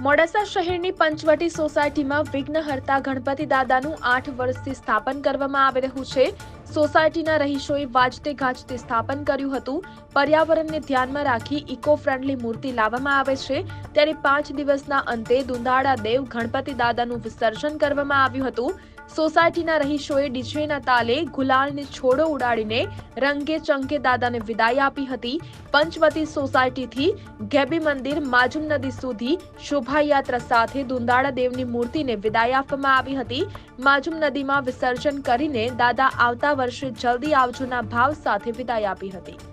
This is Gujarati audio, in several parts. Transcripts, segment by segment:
મોડાસા શહેરની પંચવટી સોસાયટીમાં વિઘ્નહર્તા ગણપતિ દાદાનું 8 વર્ષથી સ્થાપન કરવામાં આવી રહ્યું છે। સોસાયટીના રહીશોએ વાજતે ગાજતે સ્થાપન કર્યું હતું। પર્યાવરણને ધ્યાનમાં રાખી ઇકો ફ્રેન્ડલી મૂર્તિ લાવવામાં આવે છે, ત્યારે 5 દિવસના અંતે દુંદાળા દેવ ગણપતિ દાદાનું વિસર્જન કરવામાં આવ્યું હતું। સોસાયટીના રહીશોએ ડીજેના તાલે ગુલાલની છોડો ઉડાડીને રંગે ચંકે દાદાને વિદાય આપી હતી। પંચવટી સોસાયટીથી ગેબી મંદિર માજુમ નદી સુધી શોભાયાત્રા સાથે દુંદાળા દેવની મૂર્તિને વિદાય આપવામાં આવી હતી। માજુમ નદીમાં વિસર્જન કરીને દાદા આવતા વર્ષે જલ્દી આવજોના ભાવ સાથે વિદાય આપી હતી।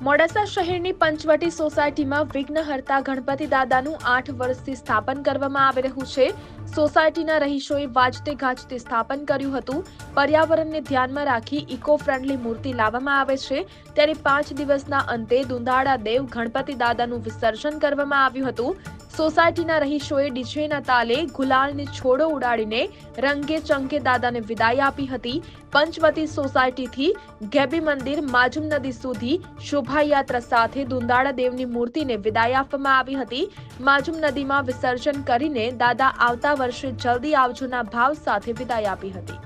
મોડાસા શહેરની પંચવટી સોસાયટીમાં વિઘ્નહર્તા ગણપતિ દાદાનું 8 વર્ષથી સ્થાપન કરવામાં આવી રહ્યું છે। સોસાયટીના રહીશોએ વાજતે ગાજતે સ્થાપન કર્યું હતું। પર્યાવરણને ધ્યાનમાં રાખી ઇકો ફ્રેન્ડલી મૂર્તિ લાવવામાં આવે છે, ત્યારે 5 દિવસના અંતે દુંદાળા દેવ ગણપતિ દાદાનું વિસર્જન કરવામાં આવ્યું હતું। સોસાયટીના રહીશોએ ડીજેના તાલે ગુલાલની છોડો ઉડાડીને રંગે ચંકે દાદાને વિદાય આપી હતી। પંચવટી સોસાયટીથી ગેબી મંદિર માજુમ નદી સુધી શોભાયાત્રા સાથે દુંદાળા દેવની મૂર્તિને વિદાય આપવામાં આવી હતી। માજુમ નદીમાં વિસર્જન કરીને દાદા આવતા વર્ષે જલ્દી આવજોના ભાવ સાથે વિદાય આપી હતી।